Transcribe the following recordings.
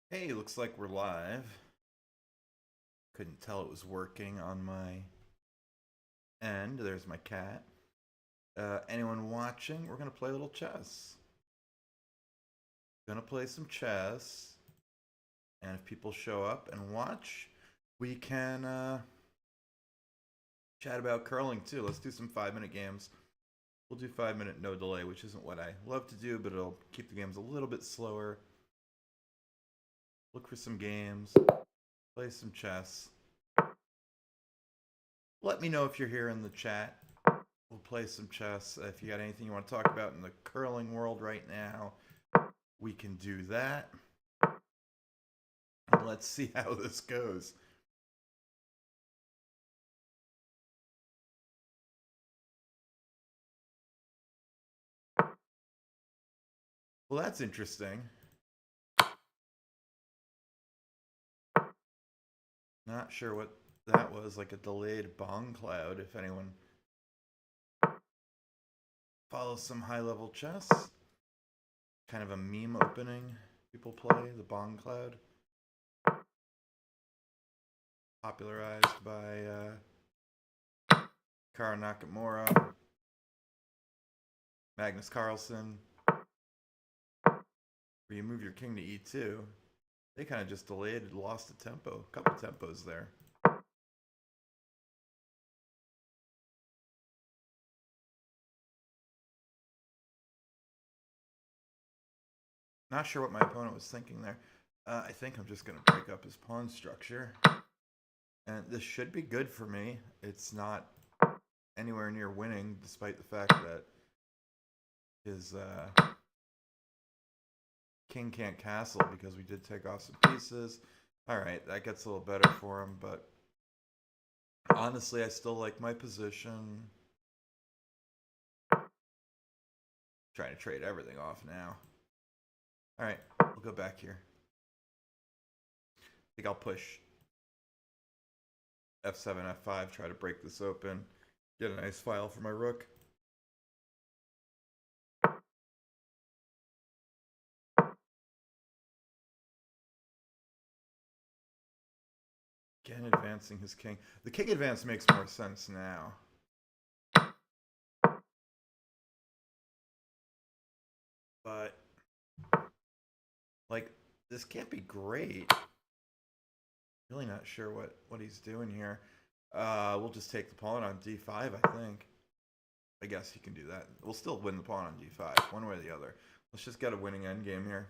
Hey, looks like we're live. Couldn't tell it was working on my end. There's my cat. Anyone watching? We're gonna play a little chess. Gonna play some chess, and if people show up and watch, we can chat about curling too. Let's do some 5 minute games. We'll do 5 minute no delay, which isn't what I love to do, but it'll keep the games a little bit slower. Look for some games, play some chess. Let me know if you're here in the chat. We'll play some chess. If you got anything you want to talk about in the curling world right now, we can do that. Let's see how this goes. Well, that's interesting. Not sure what that was, like a delayed bong cloud, if anyone follows some high level chess. Kind of a meme opening people play, the bong cloud. Popularized by Kara Nakamura, Magnus Carlsen. Where you move your king to e2. They kind of just delayed and lost a tempo, a couple tempos there. Not sure what my opponent was thinking there. I think I'm just going to break up his pawn structure. And this should be good for me. It's not anywhere near winning, despite the fact that his king can't castle because we did take off some pieces. All right, that gets a little better for him, but honestly, I still like my position. Trying to trade everything off now. All right, we'll go back here. I think I'll push f7, f5, try to break this open, get a nice file for my rook. Again, advancing his king. The king advance makes more sense now. But, like, this can't be great. Really not sure what he's doing here. We'll just take the pawn on d5, I think. I guess he can do that. We'll still win the pawn on d5, one way or the other. Let's just get a winning endgame here.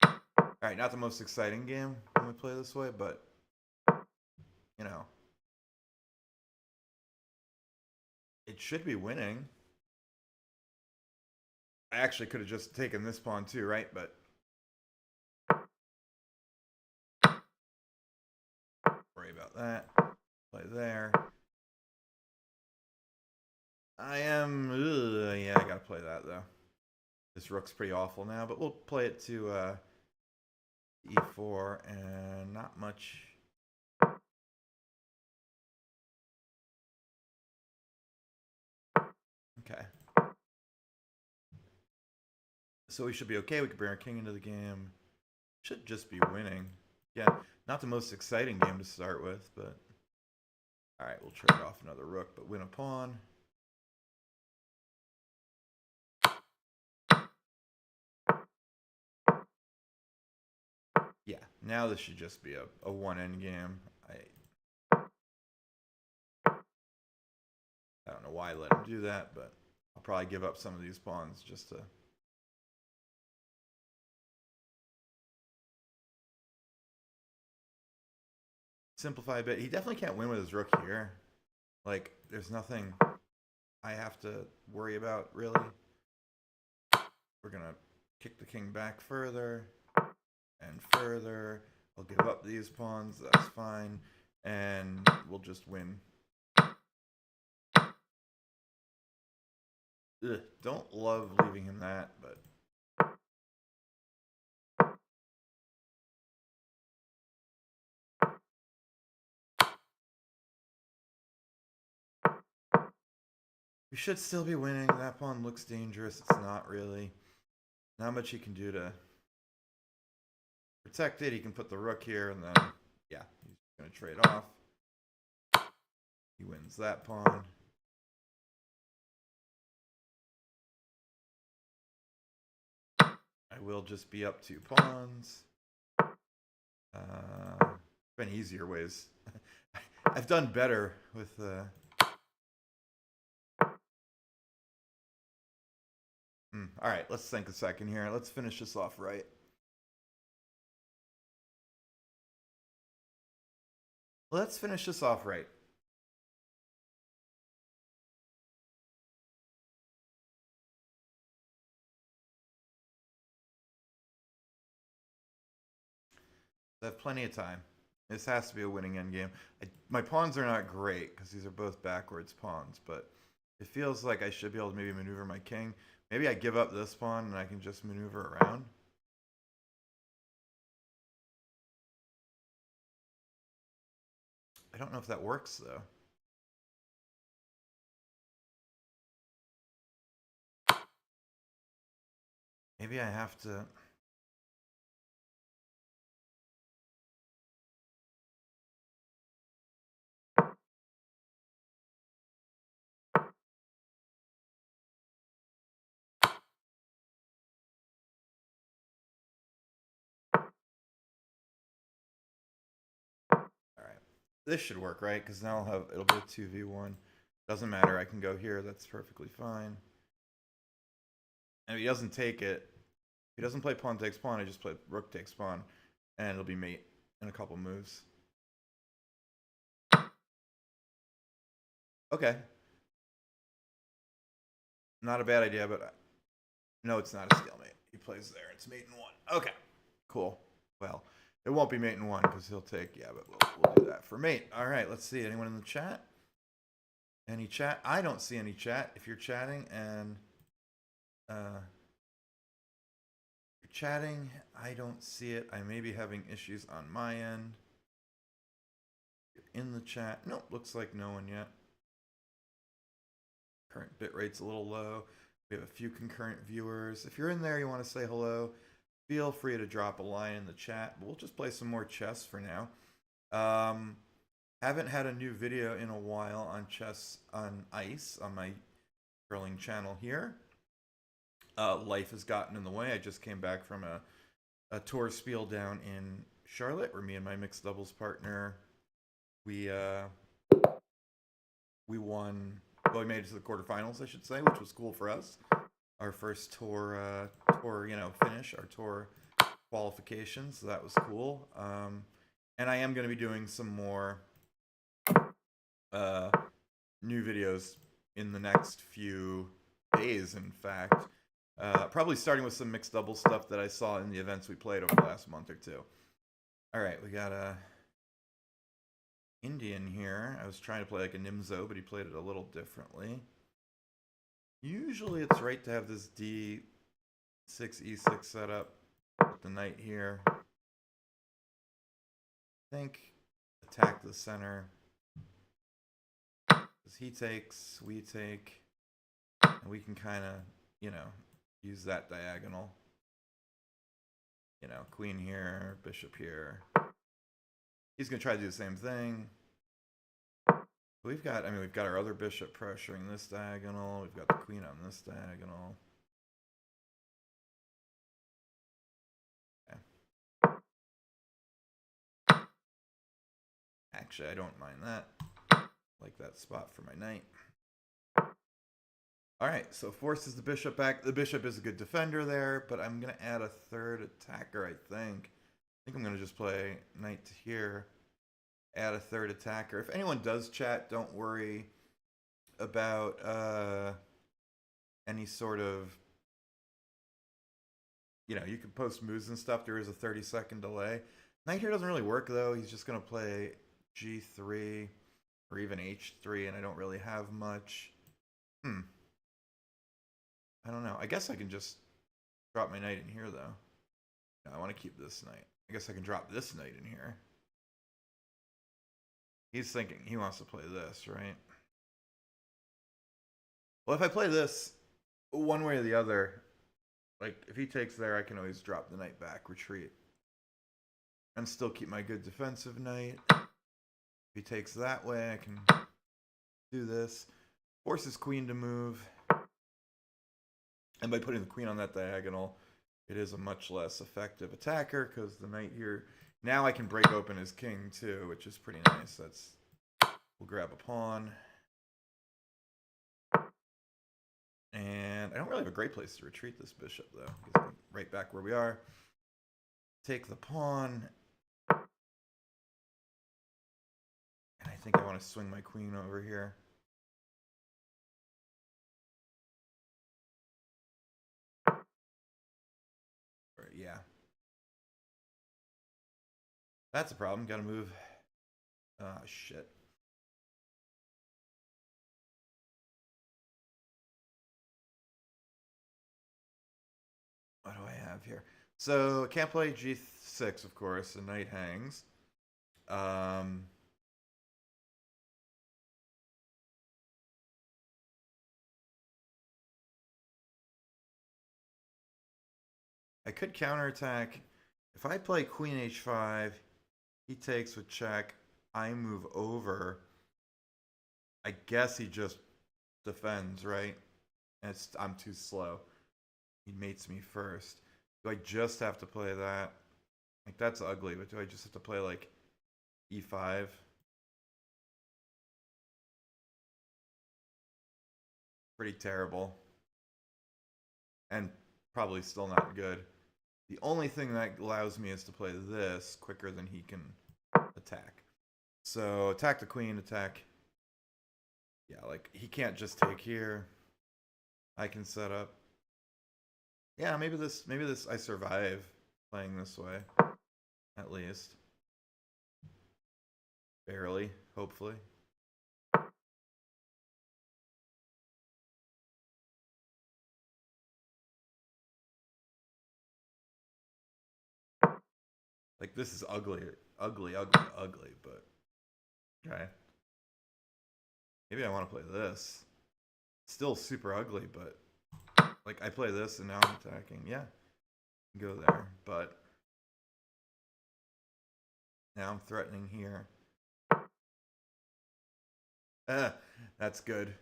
Alright, not the most exciting game when we play this way, but, you know, it should be winning. I actually could have just taken this pawn too, right? But worry about that. Play there. Yeah, I gotta play that though. This rook's pretty awful now, but we'll play it to e4 and not much. Okay. So we should be okay. We can bring our king into the game. Should just be winning. Yeah, not the most exciting game to start with, but all right, we'll trade off another rook, but win a pawn. Yeah, now this should just be a one end game. I don't know why I let him do that, but I'll probably give up some of these pawns just to simplify a bit. He definitely can't win with his rook here. Like, there's nothing I have to worry about, really. We're going to kick the king back further and further. I'll give up these pawns. That's fine. And we'll just win. Ugh, don't love leaving him that, but we should still be winning. That pawn looks dangerous. It's not really. Not much he can do to protected. He can put the rook here, and then, yeah, he's going to trade off. He wins that pawn. I will just be up 2 pawns. Been easier ways. I've done better with all right, let's think a second here. Let's finish this off right. Let's finish this off right. I have plenty of time. This has to be a winning endgame. My pawns are not great because these are both backwards pawns, but it feels like I should be able to maybe maneuver my king. Maybe I give up this pawn and I can just maneuver around. I don't know if that works, though. Maybe I have to... Alright. This should work, right? Because now it'll be a 2v1. Doesn't matter, I can go here, that's perfectly fine. And if he doesn't take it, if he doesn't play pawn takes pawn, I just play rook takes pawn, and it'll be mate in a couple moves. Okay. Not a bad idea, but no, it's not a stalemate. He plays there, it's mate in 1. Okay, cool. Well, it won't be mate in 1 because he'll take, yeah, but we'll do that for mate. All right, let's see. Anyone in the chat? Any chat? I don't see any chat. If you're chatting and you're chatting, I don't see it. I may be having issues on my end. You're in the chat. Nope, looks like no one yet. Current bit rate's a little low. We have a few concurrent viewers. If you're in there, you want to say hello, feel free to drop a line in the chat. We'll just play some more chess for now. Haven't had a new video in a while on chess on ice on my curling channel here. Life has gotten in the way. I just came back from a tour spiel down in Charlotte, where me and my mixed doubles partner, we won. Well, we made it to the quarterfinals, I should say, which was cool for us. Our first tour, finish, our tour qualifications. So that was cool. And I am going to be doing some more new videos in the next few days, in fact. Probably starting with some mixed double stuff that I saw in the events we played over the last month or two. All right, we got a Indian here. I was trying to play like a Nimzo, but he played it a little differently. Usually it's right to have this D6, E6 set up with the knight here. I think attack the center. Because he takes, we take, and we can kind of, use that diagonal. Queen here, bishop here. He's going to try to do the same thing. We've got our other bishop pressuring this diagonal. We've got the queen on this diagonal. Okay. Actually, I don't mind that. Like that spot for my knight. All right, so forces the bishop back. The bishop is a good defender there, but I'm going to add a third attacker, I think. I think I'm going to just play knight to here. Add a third attacker. If anyone does chat, don't worry about any sort of, you can post moves and stuff. There is a 30-second delay. Knight here doesn't really work, though. He's just going to play G3 or even H3, and I don't really have much. I don't know. I guess I can just drop my knight in here, though. No, I want to keep this knight. I guess I can drop this knight in here. He's thinking he wants to play this, right? Well, if I play this one way or the other, like if he takes there, I can always drop the knight back, retreat. and still keep my good defensive knight. If he takes that way, I can do this. Forces queen to move. And by putting the queen on that diagonal, it is a much less effective attacker because the knight here... Now I can break open his king too, which is pretty nice. We'll grab a pawn. And I don't really have a great place to retreat this bishop, though. Because right back where we are. Take the pawn. And I think I want to swing my queen over here. Yeah. That's a problem. Gotta move. Ah, shit. What do I have here? So, can't play g6, of course. The knight hangs. I could counterattack. If I play queen h5, he takes with check. I move over. I guess he just defends, right? And I'm too slow. He mates me first. Do I just have to play that? Like, that's ugly, but do I just have to play, like, e5? Pretty terrible. And probably still not good. The only thing that allows me is to play this quicker than he can attack. So, attack the queen, attack. Yeah, like, he can't just take here. I can set up. Yeah, maybe this I survive playing this way. At least. Barely, hopefully. Like, this is ugly, ugly, but okay. Maybe I want to play this. Still super ugly, but like, I play this and now I'm attacking. Yeah, go there, but now I'm threatening here. That's good.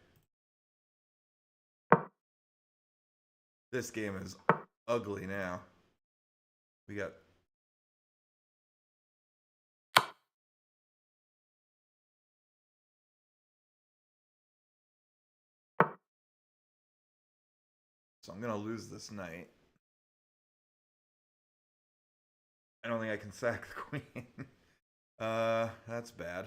This game is ugly now. We got... So I'm going to lose this knight. I don't think I can sack the queen. That's bad.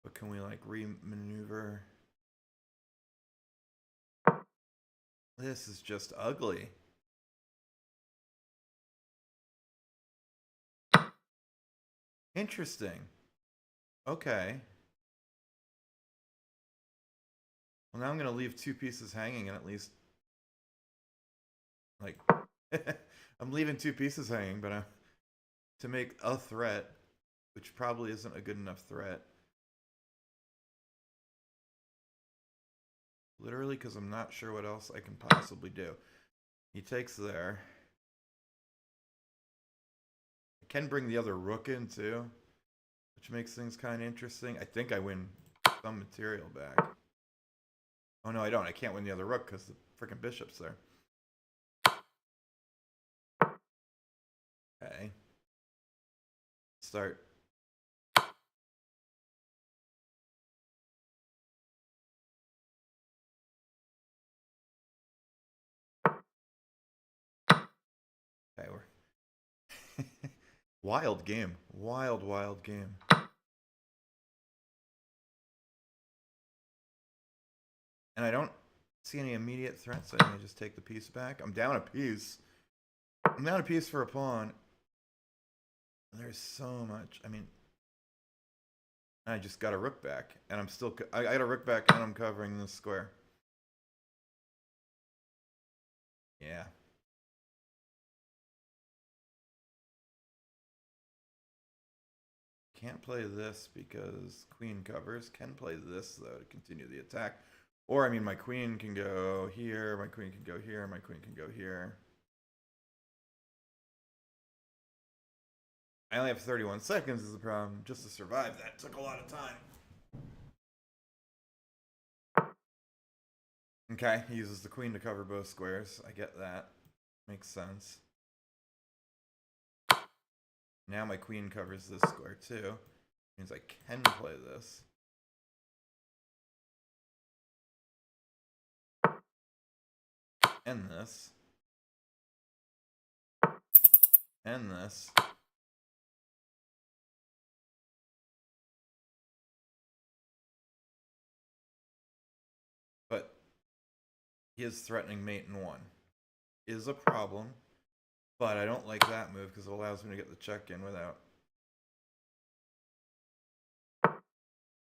But can we, like, re-maneuver? This is just ugly. Interesting. Okay. Well, now I'm going to leave two pieces hanging and at least... Like... I'm leaving two pieces hanging, but to make a threat, which probably isn't a good enough threat. Literally, because I'm not sure what else I can possibly do. He takes there. I can bring the other rook in, too, which makes things kind of interesting. I think I win some material back. Oh, no, I don't. I can't win the other rook because the freaking bishop's there. Okay. Start. Okay, we're... Wild game. Wild, wild game. And I don't see any immediate threats. I can just take the piece back. I'm down a piece. I'm down a piece for a pawn. There's so much. I mean, I just got a rook back, and I'm still... I got a rook back, and I'm covering this square. Yeah. Can't play this because queen covers. Can play this, though, to continue the attack. Or, I mean, my queen can go here, my queen can go here, my queen can go here. I only have 31 seconds is the problem. Just to survive that took a lot of time. Okay, he uses the queen to cover both squares. I get that. Makes sense. Now my queen covers this square too. Means I can play this. And this. And this. But he is threatening mate in 1. Is a problem. But I don't like that move because it allows me to get the check in without.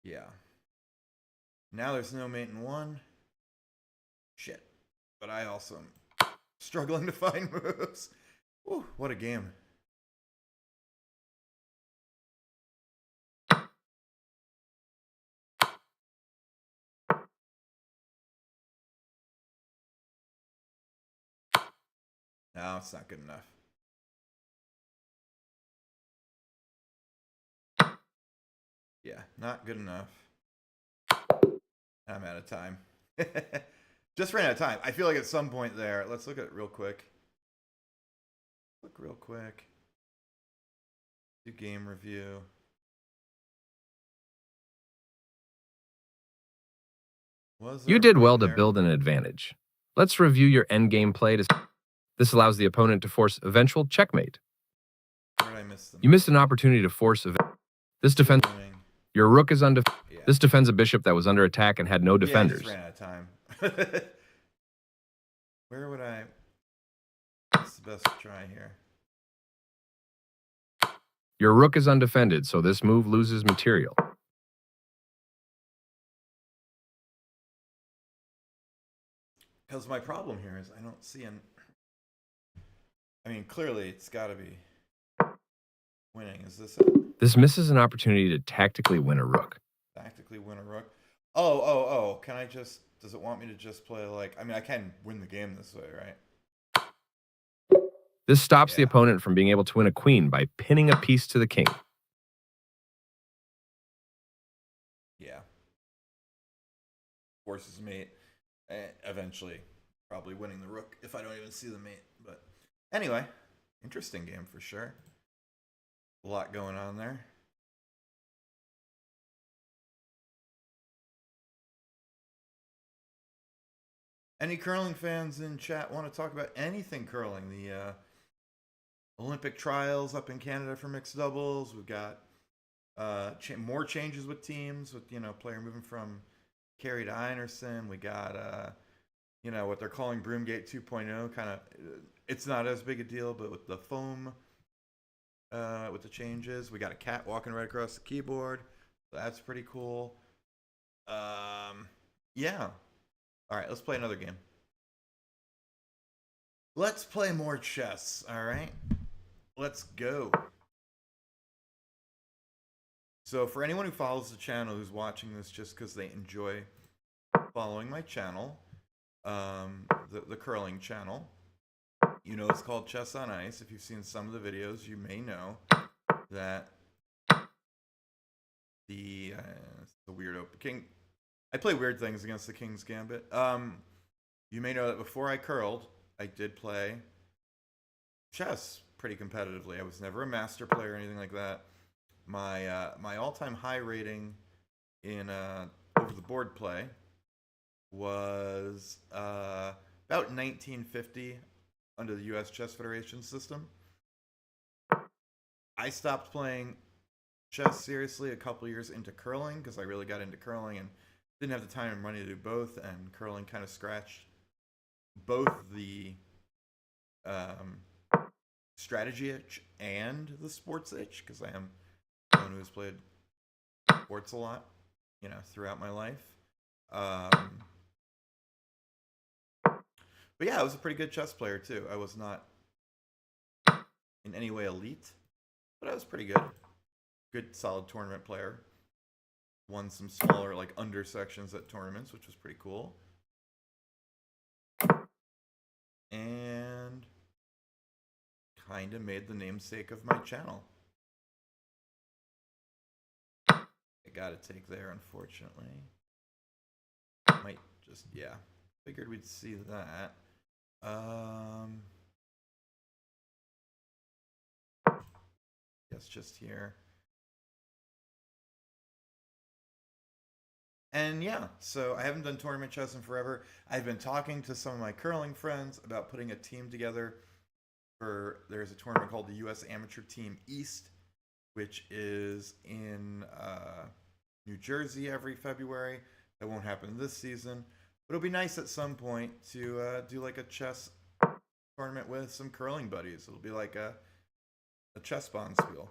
Yeah. Now there's no mate in 1. Shit. But I also am struggling to find moves. Whew, what a game. No, it's not good enough. Yeah, not good enough. I'm out of time. Just ran out of time. I feel like at some point there, let's look at it real quick. Look real quick. Do game review. You did well to build an advantage. Let's review your endgame play. This allows the opponent to force eventual checkmate. Where did I miss them? You missed an opportunity to force this defense. Your rook is undefended. Yeah. This defends a bishop that was under attack and had no defenders. Yeah, I just ran out of time. Where would I? What's the best try here? Your rook is undefended, so this move loses material. Because my problem here is I don't see an. I mean, clearly it's got to be winning. Is this it? This misses an opportunity to tactically win a rook. Tactically win a rook? Oh. Can I just. Does it want me to just play like. I mean, I can win the game this way, right? This stops the opponent from being able to win a queen by pinning a piece to the king. Yeah. Forces mate. Eventually, probably winning the rook if I don't even see the mate. But anyway, interesting game for sure. A lot going on there. Any curling fans in chat want to talk about anything curling? The Olympic trials up in Canada for mixed doubles. We've got more changes with teams with player moving from Carey to Einerson. We got what they're calling Broomgate 2.0. Kind of, it's not as big a deal, but with the foam, with the changes, we got a cat walking right across the keyboard. So that's pretty cool. Yeah. All right, let's play another game. Let's play more chess. All right, let's go. So for anyone who follows the channel, who's watching this just because they enjoy following my channel, the curling channel, it's called Chess on Ice. If you've seen some of the videos, you may know that the weirdo king. I play weird things against the King's Gambit. You may know that before I curled, I did play chess pretty competitively. I was never a master player or anything like that. My all-time high rating in over the board play was about 1950 under the U.S. Chess Federation system. I stopped playing chess seriously a couple years into curling because I really got into curling and didn't have the time and money to do both, and curling kind of scratched both the strategy itch and the sports itch because I am someone who has played sports a lot, throughout my life. But yeah, I was a pretty good chess player too. I was not in any way elite, but I was pretty good. Good, solid tournament player. Won some smaller, under sections at tournaments, which was pretty cool. And kind of made the namesake of my channel. gotta take there, unfortunately. Might just, yeah. Figured we'd see that. Guess just here. And yeah, so I haven't done tournament chess in forever. I've been talking to some of my curling friends about putting a team together for, there's a tournament called the U.S. Amateur Team East, which is in New Jersey every February. That won't happen this season, but it'll be nice at some point to do like a chess tournament with some curling buddies. It'll be like a chess bonspiel.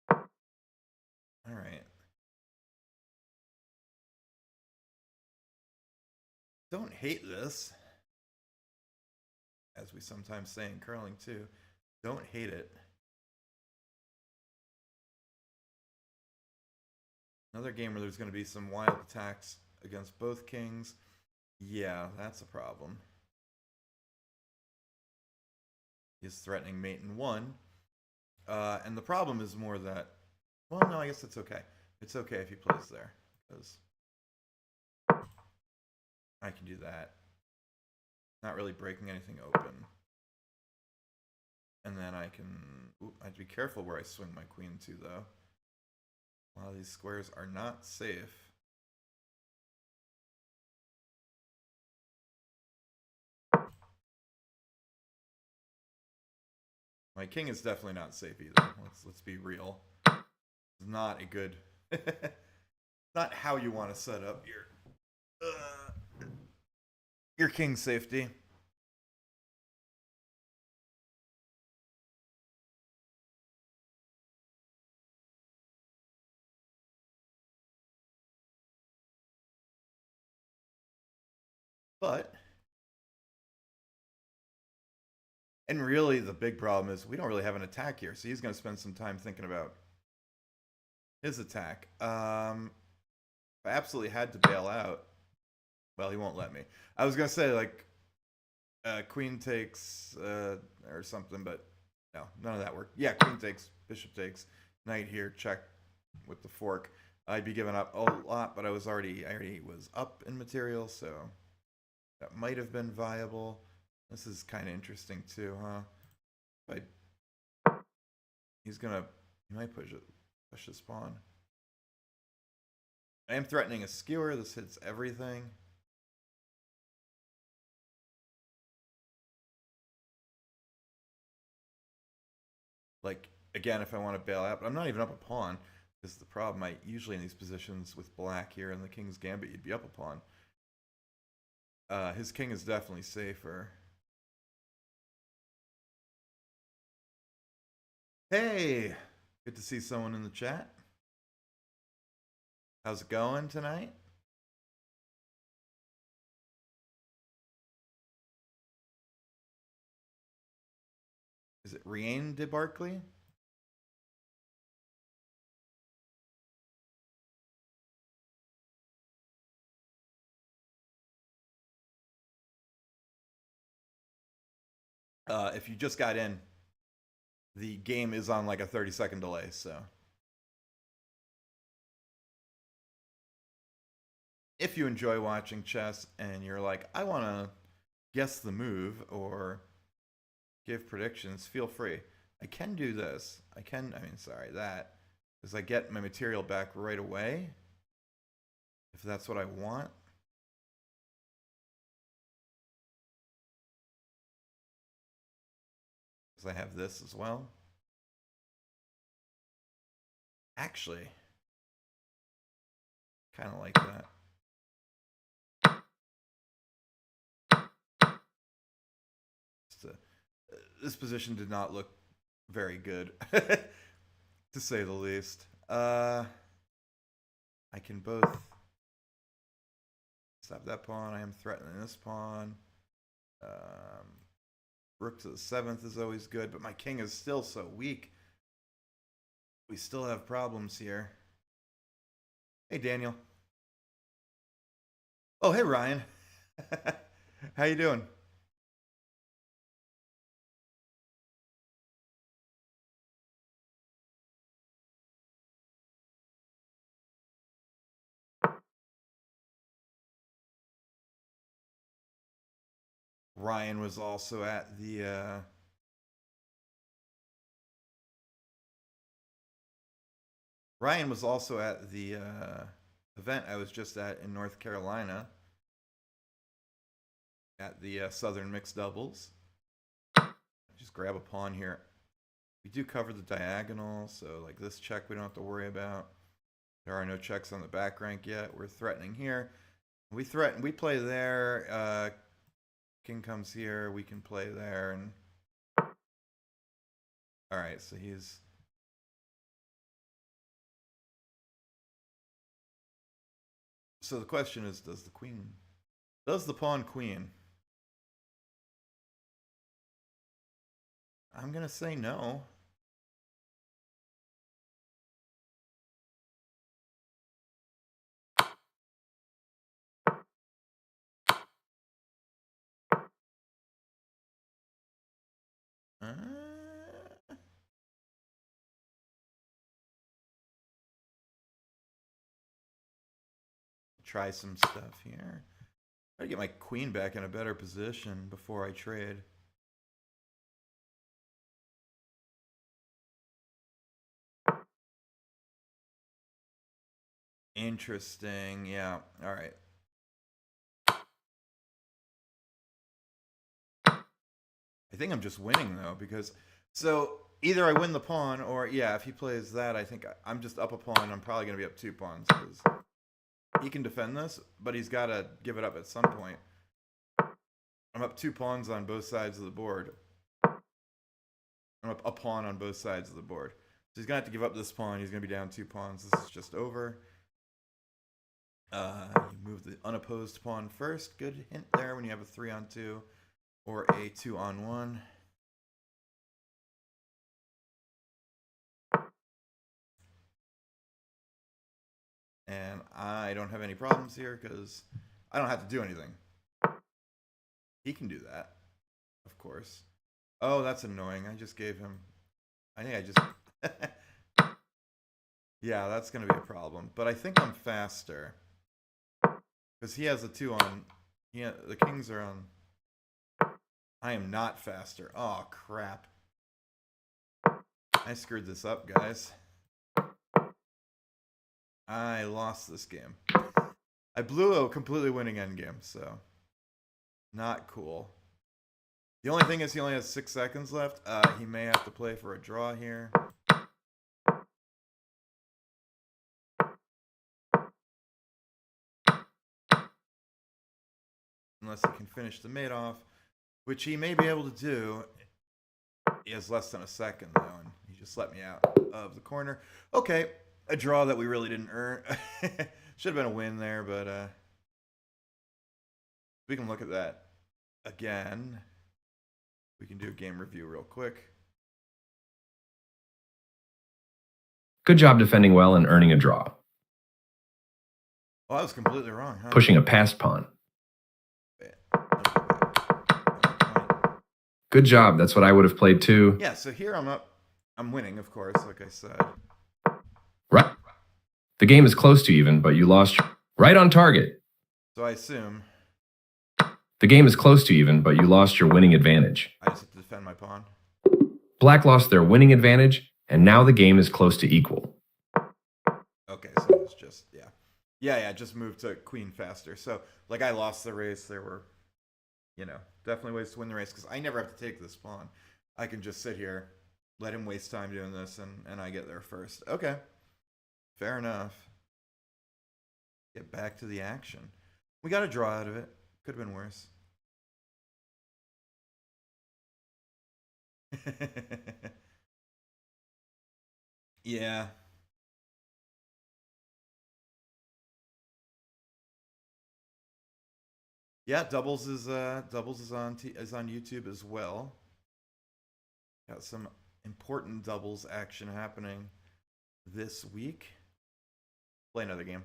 All right. Don't hate this, as we sometimes say in curling too. Don't hate it. Another game where there's going to be some wild attacks against both kings. Yeah, that's a problem. He's threatening mate in 1. And the problem is more that, well, no, I guess it's okay. It's okay if he plays there, because I can do that. Not really breaking anything open. And then I can... Ooh, I have to be careful where I swing my queen to, though. A lot of these squares are not safe. My king is definitely not safe either. Let's be real. It's not a good... not how you want to set up your king's safety. But, and really the big problem is we don't really have an attack here, so he's going to spend some time thinking about his attack. If I absolutely had to bail out, well, he won't let me. I was going to say, like, queen takes or something, but no, none of that worked. Yeah, queen takes, bishop takes, knight here, check with the fork. I'd be giving up a lot, but I already was up in material, so that might have been viable. This is kind of interesting too, huh? He might push this pawn. I am threatening a skewer. This hits everything. Like, again, if I want to bail out, but I'm not even up a pawn. This is the problem. Usually in these positions with black here in the King's Gambit, you'd be up a pawn. His king is definitely safer. Hey, good to see someone in the chat. How's it going tonight? Is it Riane de Barkley? If you just got in, the game is on like a 30-second delay, so. If you enjoy watching chess and you're like, I want to guess the move or give predictions, feel free. I can do this. That. Because I get my material back right away. If that's what I want. Because I have this as well. Actually, kind of like that. This position did not look very good, to say the least. I can both stop that pawn. I am threatening this pawn. Rook to the 7th is always good, but my king is still so weak. We still have problems here. Hey, Daniel. Oh, hey, Ryan. How you doing? Ryan was also at the event I was just at in North Carolina at the Southern Mixed Doubles. Just grab a pawn here. We do cover the diagonal, so like this check we don't have to worry about. There are no checks on the back rank yet. We're threatening here. We play there. King comes here. We can play there. And all right, so he's. So the question is, does the pawn queen? I'm gonna say no. Try some stuff here. Try to get my queen back in a better position before I trade. Interesting. Yeah. All right. I think I'm just winning though, because so either I win the pawn or yeah, if he plays that, I think I'm just up a pawn. I'm probably gonna be up 2 pawns because he can defend this, but he's got to give it up at some point. I'm up 2 pawns on both sides of the board. I'm up a pawn on both sides of the board. So he's gonna have to give up this pawn. He's gonna be down 2 pawns. This is just over. You move the unopposed pawn first. Good hint there when you have a 3-on-2 or a 2-on-1. And I don't have any problems here because I don't have to do anything. He can do that, of course. Oh, that's annoying. I just gave him... I think I just... Yeah, that's going to be a problem. But I think I'm faster. Because he has a 2 on... the kings are on... I am not faster. Oh, crap. I screwed this up, guys. I lost this game. I blew a completely winning endgame, so... Not cool. The only thing is he only has 6 seconds left. He may have to play for a draw here. Unless he can finish the mate off, which he may be able to do. He has less than a second, though, and he just let me out of the corner. Okay, a draw that we really didn't earn. Should have been a win there, but we can look at that again. We can do a game review real quick. Good job defending well and earning a draw. Oh, I was completely wrong, huh? Pushing a passed pawn. Good job. That's what I would have played too. Yeah, so here I'm up. I'm winning, of course, like I said. Right. The game is close to even, but you lost right on target. So I assume... The game is close to even, but you lost your winning advantage. I just have to defend my pawn. Black lost their winning advantage, and now the game is close to equal. Okay, so it's just, yeah. Yeah, just moved to queen faster. So, like, I lost the race. There were, definitely ways to win the race, because I never have to take this pawn. I can just sit here, let him waste time doing this, and I get there first. Okay. Fair enough. Get back to the action. We got a draw out of it. Could have been worse. Yeah. Yeah, doubles is on YouTube as well. Got some important doubles action happening this week. Play another game.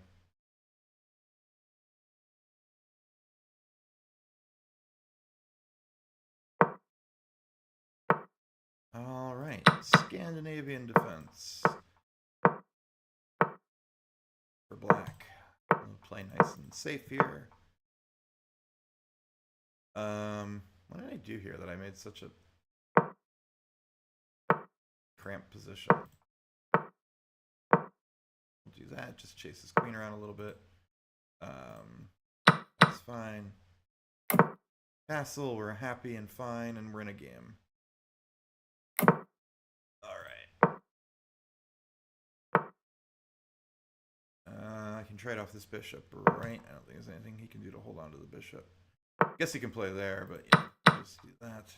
All right, Scandinavian defense for black. We'll play nice and safe here. What did I do here that I made such a cramped position? We'll do that. Just chase his queen around a little bit. That's fine. Castle, we're happy and fine, and we're in a game. Alright. I can trade off this bishop, right? I don't think there's anything he can do to hold on to the bishop. Guess he can play there, but yeah, just do that.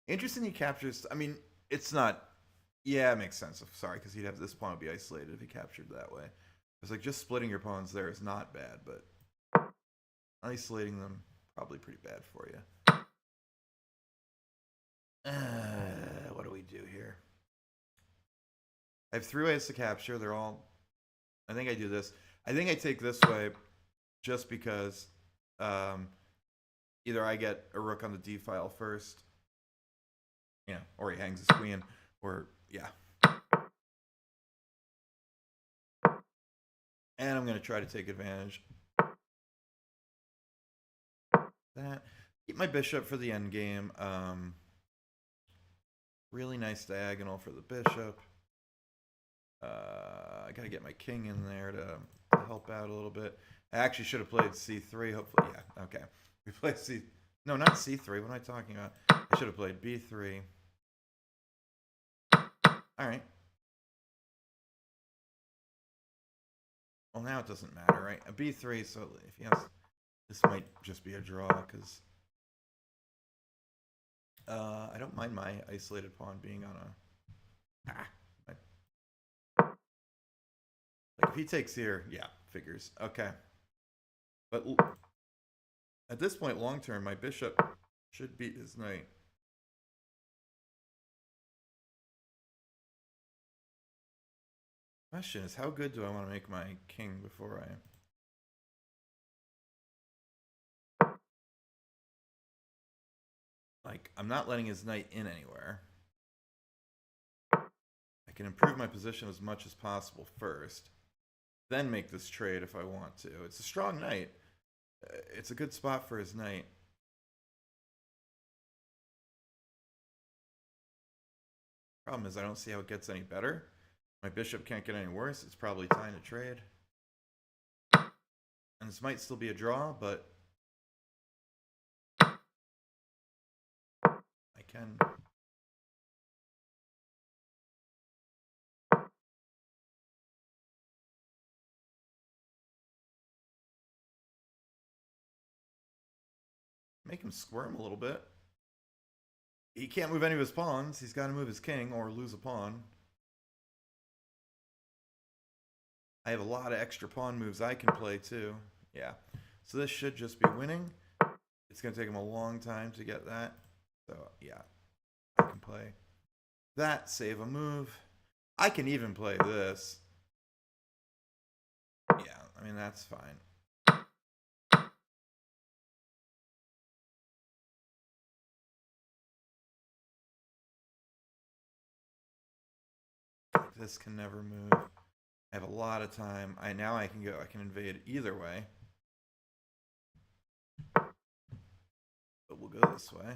Interesting he captures... I mean, it's not... Yeah, it makes sense. Sorry, because he'd have this pawn would be isolated if he captured that way. It's like just splitting your pawns there is not bad, but isolating them probably pretty bad for you. What do we do here? I have 3 ways to capture. They're all... I think I do this. I think I take this way just because either I get a rook on the d file first, yeah, or he hangs his queen, or yeah. And I'm going to try to take advantage. That. Keep my bishop for the endgame. Really nice diagonal for the bishop. I got to get my king in there to help out a little bit. I actually should have played c3, hopefully. Yeah, okay. We played c... No, not c3. What am I talking about? I should have played b3. All right. Well, now it doesn't matter, right? A b3, so if he has... This might just be a draw, because... I don't mind my isolated pawn being on a... Like, if he takes here, yeah, figures. Okay. But at this point, long term, my bishop should beat his knight. Question is, how good do I want to make my king before I... Like, I'm not letting his knight in anywhere. I can improve my position as much as possible first. Then make this trade if I want to. It's a strong knight. It's a good spot for his knight. Problem is I don't see how it gets any better. My bishop can't get any worse. It's probably time to trade. And this might still be a draw, but I can... Make him squirm a little bit. He can't move any of his pawns. He's got to move his king or lose a pawn. I have a lot of extra pawn moves I can play too. Yeah. So this should just be winning. It's going to take him a long time to get that. So yeah, I can play that, save a move. I can even play this. Yeah, I mean, that's fine. This can never move. I have a lot of time. Now I can invade either way. But we'll go this way.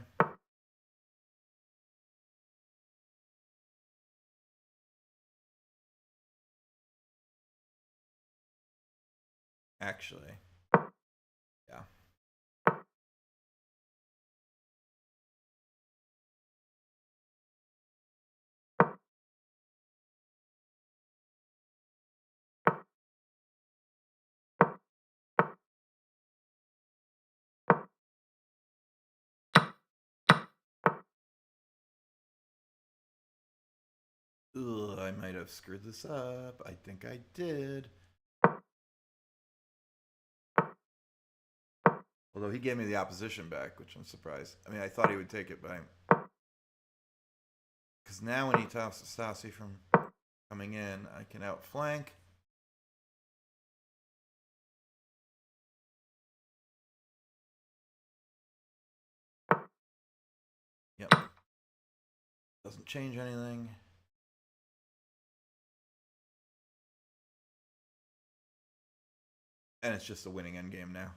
Actually, yeah. Ugh, I might have screwed this up. I think I did. Although he gave me the opposition back, which I'm surprised. I mean, I thought he would take it, but because now when he stops Stasi from coming in, I can outflank. Yep. Doesn't change anything. And it's just a winning endgame now.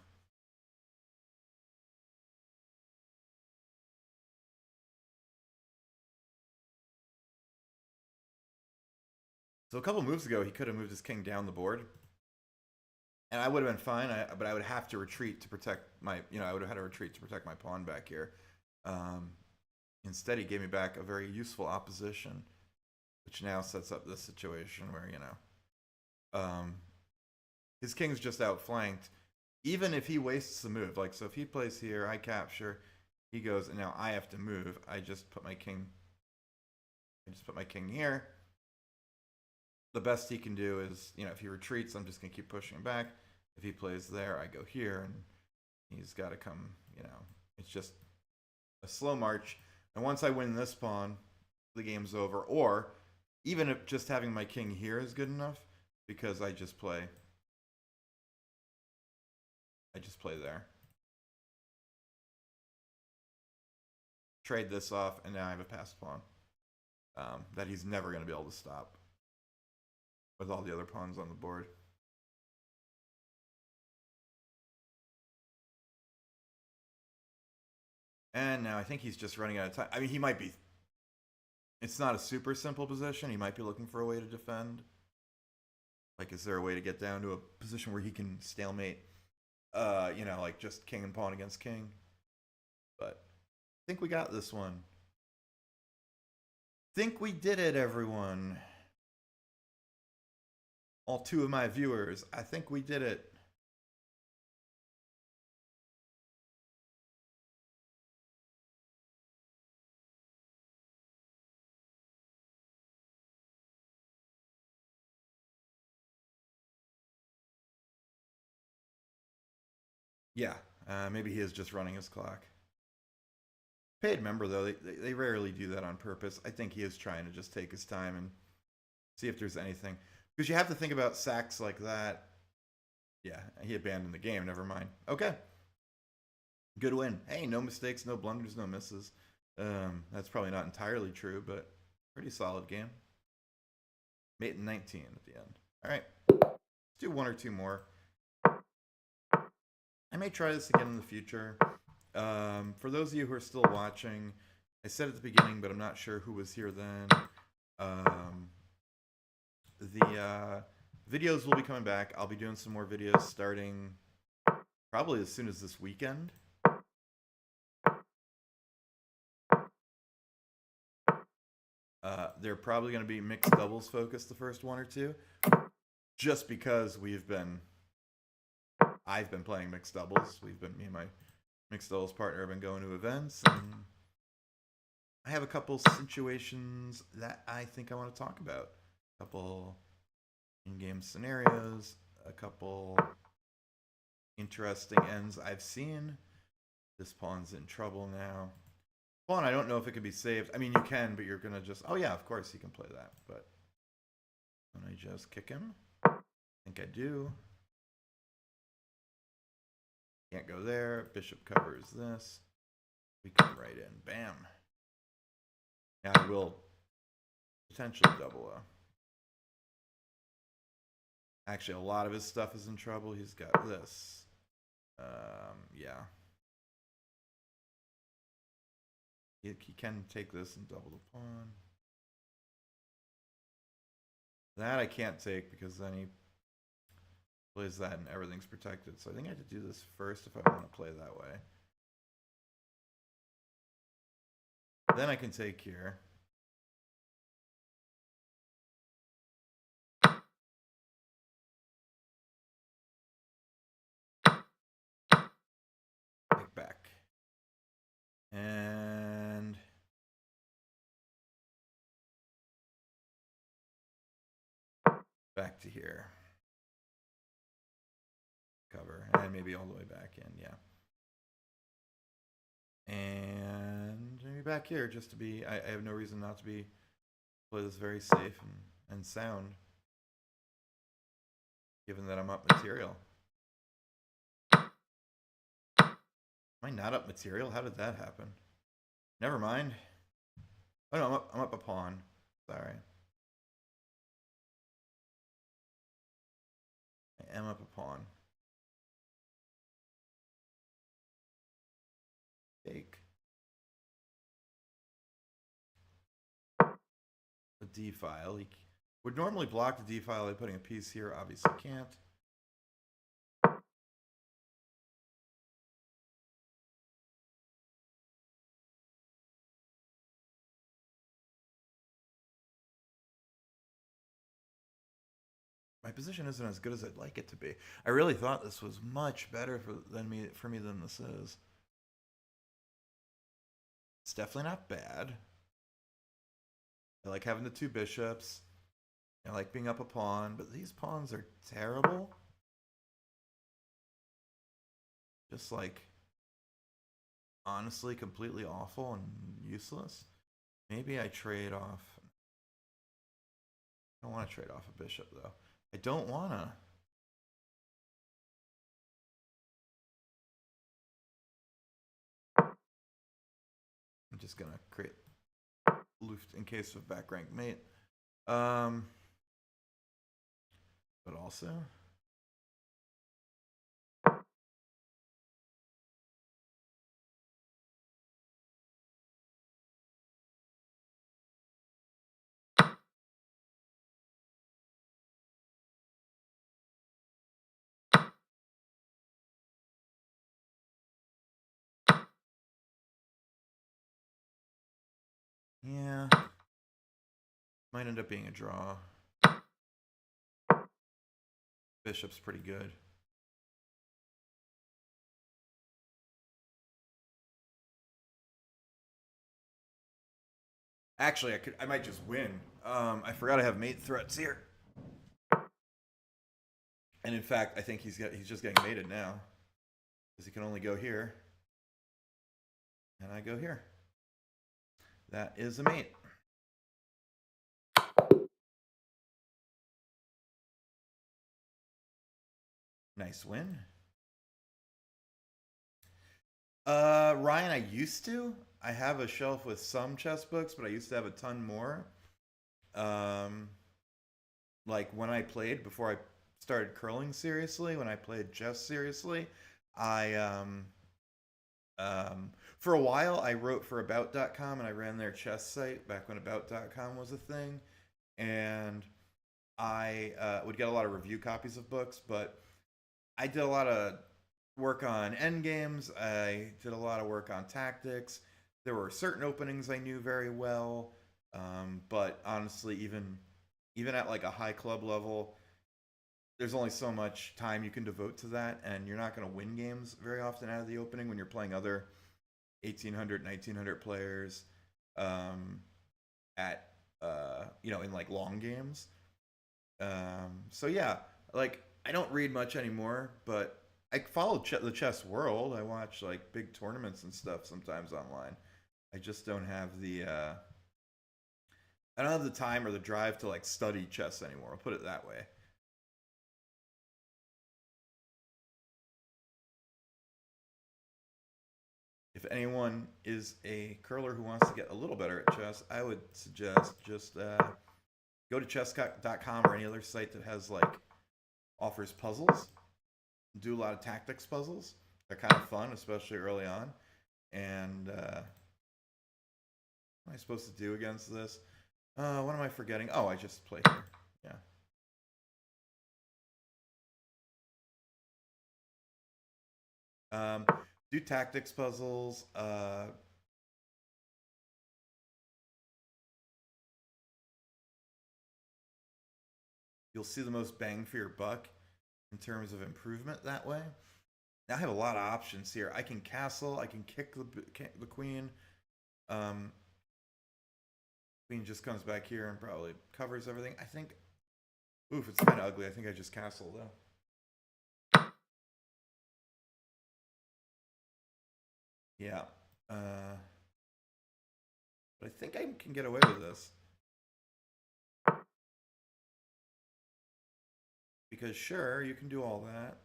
So a couple moves ago, he could have moved his king down the board, and I would have been fine. But I would have to retreat to protect my, I would have had to retreat to protect my pawn back here. Instead, he gave me back a very useful opposition, which now sets up this situation where, his king's just outflanked. Even if he wastes the move, like, so if he plays here, I capture, he goes, and now I have to move. I just put my king here. The best he can do is, if he retreats, I'm just going to keep pushing him back. If he plays there, I go here, and he's got to come, it's just a slow march. And once I win this pawn, the game's over. Or even if just having my king here is good enough, because I just play there. Trade this off, and now I have a passed pawn that he's never going to be able to stop with all the other pawns on the board. And now I think he's just running out of time. I mean, he might be. It's not a super simple position. He might be looking for a way to defend. Like, is there a way to get down to a position where he can stalemate? Like just king and pawn against king. But I think we got this one. Think we did it, everyone. All 2 of my viewers, I think we did it. Yeah, maybe he is just running his clock. Paid member, though, they rarely do that on purpose. I think he is trying to just take his time and see if there's anything. Because you have to think about sacks like that. Yeah, he abandoned the game. Never mind. Okay. Good win. Hey, no mistakes, no blunders, no misses. That's probably not entirely true, but pretty solid game. Mate in 19 at the end. All right. Let's do 1 or 2 more. I may try this again in the future. For those of you who are still watching, I said at the beginning, but I'm not sure who was here then. The videos will be coming back. I'll be doing some more videos starting probably as soon as this weekend. They're probably going to be mixed doubles focused, the first 1 or 2, just because I've been playing mixed doubles. Me and my mixed doubles partner have been going to events, and I have a couple situations that I think I want to talk about. A couple in-game scenarios, a couple interesting ends I've seen. This pawn's in trouble now. Pawn, I don't know if it could be saved. I mean, you can, but you're going to just... Oh, yeah, of course you can play that, but... Can I just kick him? I think I do. Can't go there. Bishop covers this. We come right in. Bam. Now I will potentially double a... Actually, a lot of his stuff is in trouble. He's got this. Yeah. He can take this and double the pawn. That I can't take because then he plays that and everything's protected. So I think I have to do this first if I want to play that way. Then I can take here. Take back. And back to here. Cover. And maybe all the way back in, yeah. And maybe back here just to be... I have no reason not to be... Play this very safe and sound. Given that I'm up material. Am I not up material? How did that happen? Never mind. Oh no, I'm up a pawn. Sorry. I am up a pawn. Take. The D file. Would normally block the d file by putting a piece here. Obviously can't. My position isn't as good as I'd like it to be. I really thought this was much better for me than this is. It's definitely not bad. I like having the two bishops. I like being up a pawn, but these pawns are terrible. Just like, honestly, completely awful and useless. Maybe I trade off. I don't want to trade off a bishop, though. I don't want to. I'm just going to create Luft in case of back rank mate. But also... Yeah. Might end up being a draw. Bishop's pretty good. Actually, I might just win. I forgot I have mate threats here. And in fact, I think he's just getting mated now. Because he can only go here. And I go here. That is a mate. Nice win. Ryan, I used to. I have a shelf with some chess books, but I used to have a ton more. Like when I played, before I started curling seriously, when I played chess seriously, I for a while I wrote for about.com and I ran their chess site back when about.com was a thing, and I would get a lot of review copies of books, but I did a lot of work on endgames. I did a lot of work on tactics. There were certain openings I knew very well, but honestly, even at like a high club level, there's only so much time you can devote to that, and you're not going to win games very often out of the opening when you're playing other 1800, 1900 players at in like long games. So yeah, like I don't read much anymore, but I follow the chess world. I watch like big tournaments and stuff sometimes online. I just don't have the I don't have the time or the drive to like study chess anymore. I'll put it that way. If anyone is a curler who wants to get a little better at chess, I would suggest just go to chess.com or any other site that has like offers puzzles. Do a lot of tactics puzzles. They're kind of fun, especially early on. And what am I supposed to do against this? What am I forgetting? Oh, I just play here. Yeah. Do tactics puzzles. You'll see the most bang for your buck in terms of improvement that way. Now I have a lot of options here. I can castle. I can kick the queen. Queen just comes back here and probably covers everything. I think. Oof, it's kind of ugly. I think I just castle though. Yeah. But I think I can get away with this. Because sure, you can do all that.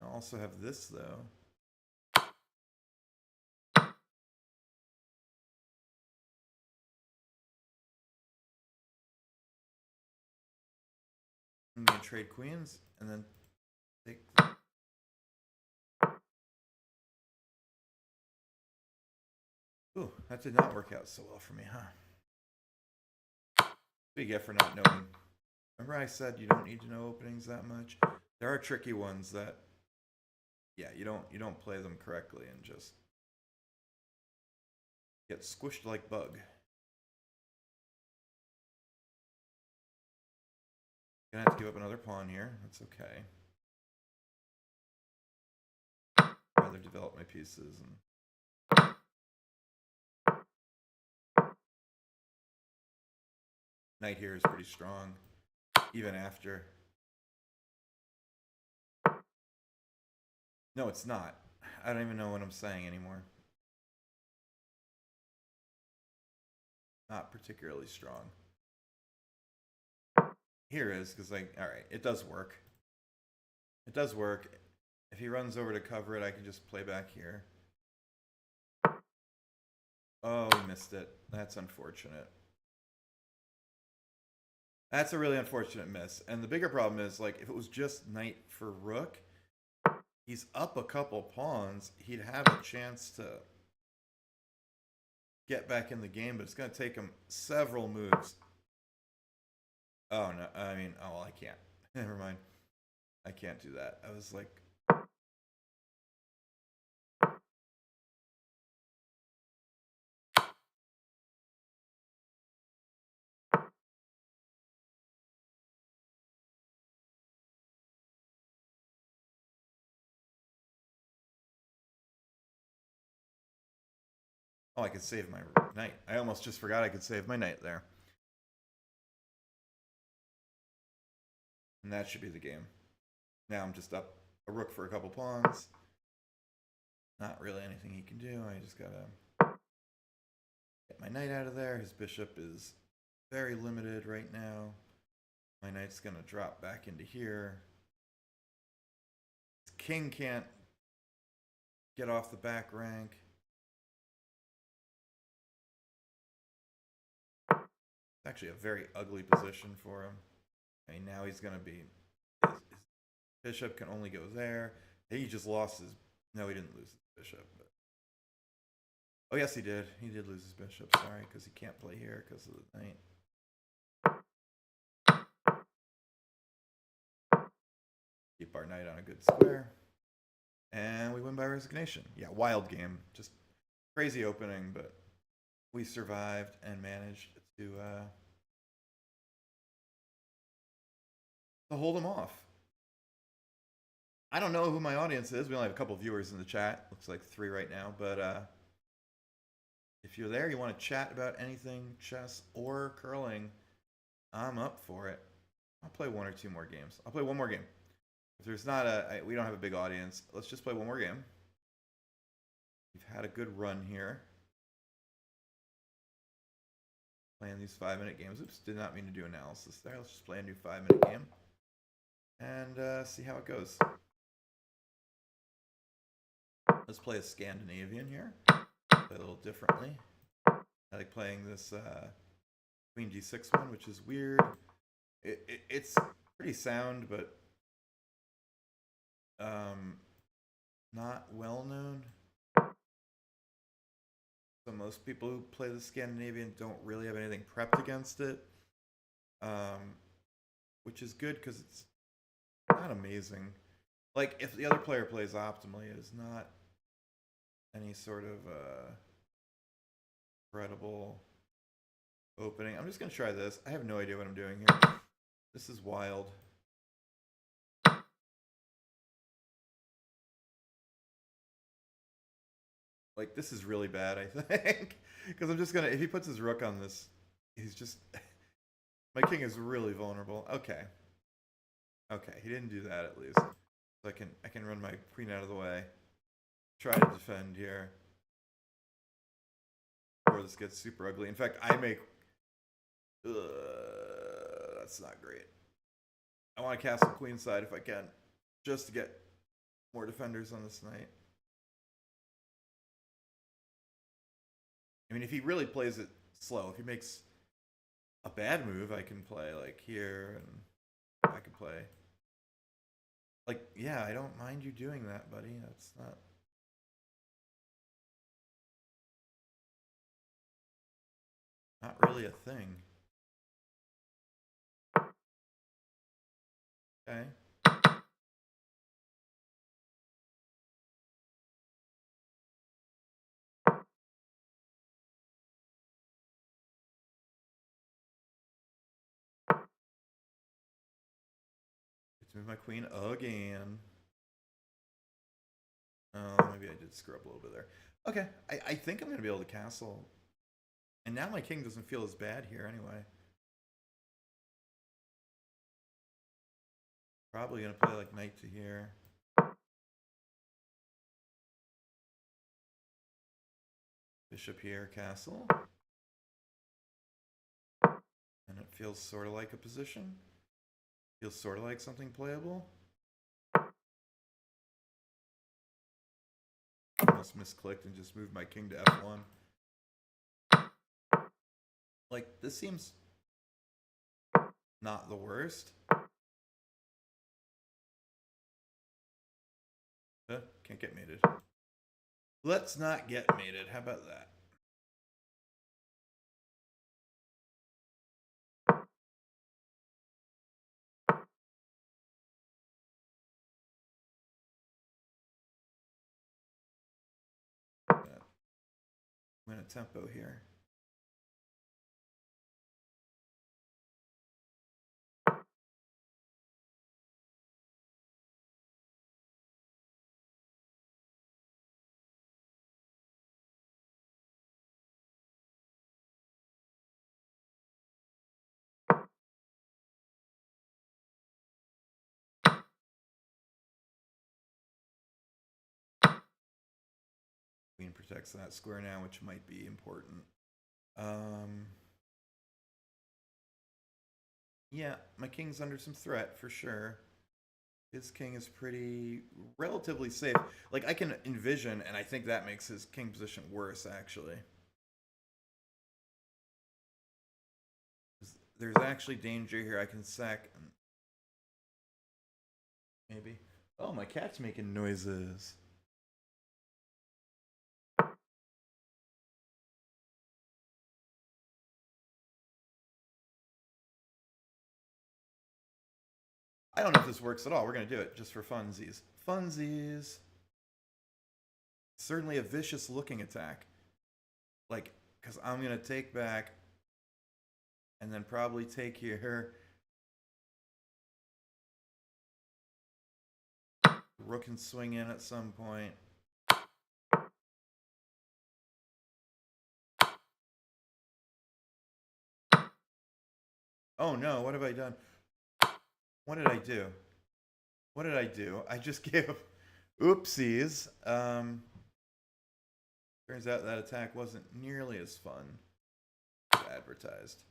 I also have this though. I'm gonna trade queens and then take Ooh, that did not work out so well for me, huh? Big gift for not knowing. Remember I said you don't need to know openings that much? There are tricky ones that, yeah, you don't play them correctly and just get squished like bug. Gonna have to give up another pawn here. That's okay. I'd rather develop my pieces and. Knight here is pretty strong, even after. No, it's not. I don't even know what I'm saying anymore. Not particularly strong. Here is, because like, alright, it does work. It does work. If he runs over to cover it, I can just play back here. Oh, he missed it. That's unfortunate. That's a really unfortunate miss. And the bigger problem is, like, if it was just knight for rook, he's up a couple pawns. He'd have a chance to get back in the game, but it's going to take him several moves. Oh, no. I mean, oh, well, I can't. Never mind. I can't do that. I was like... Oh, I could save my knight. I almost just forgot I could save my knight there. And that should be the game. Now I'm just up a rook for a couple pawns. Not really anything he can do. I just gotta get my knight out of there. His bishop is very limited right now. My knight's gonna drop back into here. His king can't get off the back rank. It's actually a very ugly position for him. I mean, now he's gonna be... His bishop can only go there. He just lost his... No, he didn't lose his bishop. But... Oh, yes, he did. He did lose his bishop. Sorry, because he can't play here because of the knight. Keep our knight on a good square. And we win by resignation. Yeah, wild game. Just crazy opening, but we survived and managed to hold them off. I don't know who my audience is. We only have a couple viewers in the chat. Looks like 3 right now. But if you're there, you want to chat about anything, chess or curling, I'm up for it. I'll play 1 or 2 more games. I'll play 1 more game. If there's not we don't have a big audience, let's just play 1 more game. We've had a good run here. Playing these 5-minute games. Oops, did not mean to do analysis there. Let's just play a new 5-minute game. And see how it goes. Let's play a Scandinavian here. Play a little differently. I like playing this Queen D6 one, which is weird. It's pretty sound, but not well known. So most people who play the Scandinavian don't really have anything prepped against it, which is good because it's not amazing. Like, if the other player plays optimally, it is not any sort of credible opening. I'm just going to try this. I have no idea what I'm doing here. This is wild. Like, this is really bad, I think. Because I'm just going to... If he puts his rook on this, he's just... My king is really vulnerable. Okay. Okay, he didn't do that at least. So I can run my queen out of the way. Try to defend here. Before this gets super ugly. In fact, I make... that's not great. I want to castle queenside if I can. Just to get more defenders on this knight. I mean, if he really plays it slow, if he makes a bad move, I can play like here, and I can play like, yeah, I don't mind you doing that, buddy. That's not Not really a thing. Okay. Let's move my queen again. Oh, maybe I did screw up a little bit there. Okay, I think I'm going to be able to castle. And now my king doesn't feel as bad here anyway. Probably going to play like knight to here. Bishop here, castle. And it feels sort of like a position. Feels sort of like something playable. Almost misclicked and just moved my king to f1. Like, this seems not the worst. Can't get mated. Let's not get mated. How about that? I'm in a tempo here. Queen protects that square now, which might be important. Yeah, my king's under some threat for sure. His king is pretty relatively safe. Like, I can envision, and I think that makes his king position worse, actually. There's actually danger here. I can sack. Maybe. Oh, my cat's making noises. I don't know if this works at all. We're going to do it just for funsies. Funsies. Certainly a vicious looking attack. Like, because I'm going to take back and then probably take here. Rook can swing in at some point. Oh no, what have I done? What did I do? What did I do? I just gave oopsies. Turns out that attack wasn't nearly as fun as advertised.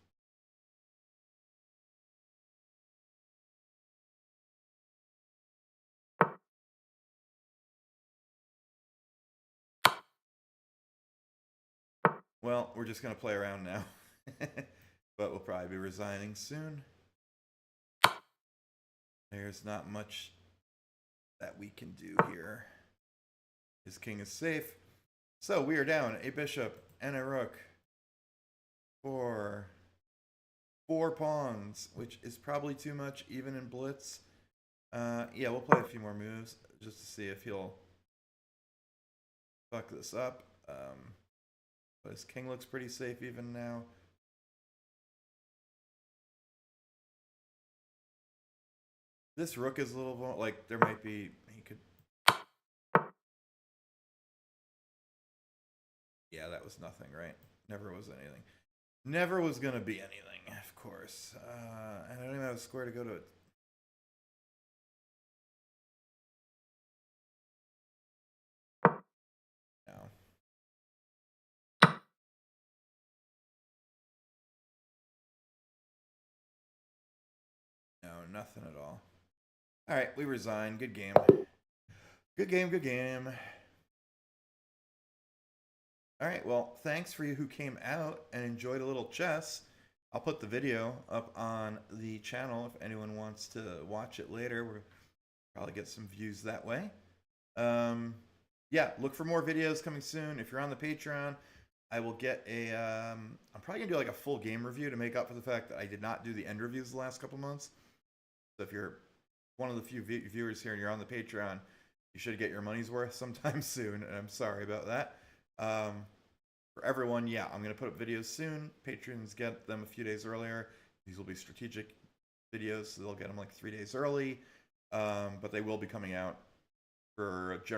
Well, we're just going to play around now. But we'll probably be resigning soon. There's not much that we can do here. His king is safe. So we are down a bishop and a rook for 4 pawns, which is probably too much even in blitz. Yeah, we'll play a few more moves just to see if he'll fuck this up. But his king looks pretty safe even now. This rook is a little, like, there might be, he could. Yeah, that was nothing, right? Never was anything. Never was going to be anything, of course. And I don't even have a square to go to. No. No, nothing at all. All right, we resign. Good game. Good game, good game. All right, well, thanks for you who came out and enjoyed a little chess. I'll put the video up on the channel if anyone wants to watch it later. We'll probably get some views that way. Yeah, look for more videos coming soon. If you're on the Patreon, I will get a. I'm probably gonna do like a full game review to make up for the fact that I did not do the end reviews the last couple months. So if you're one of the few viewers here and you're on the Patreon, you should get your money's worth sometime soon. And I'm sorry about that. For everyone, yeah, I'm gonna put up videos soon. Patrons get them a few days earlier. These will be strategic videos, so they'll get them like 3 days early. But they will be coming out for a general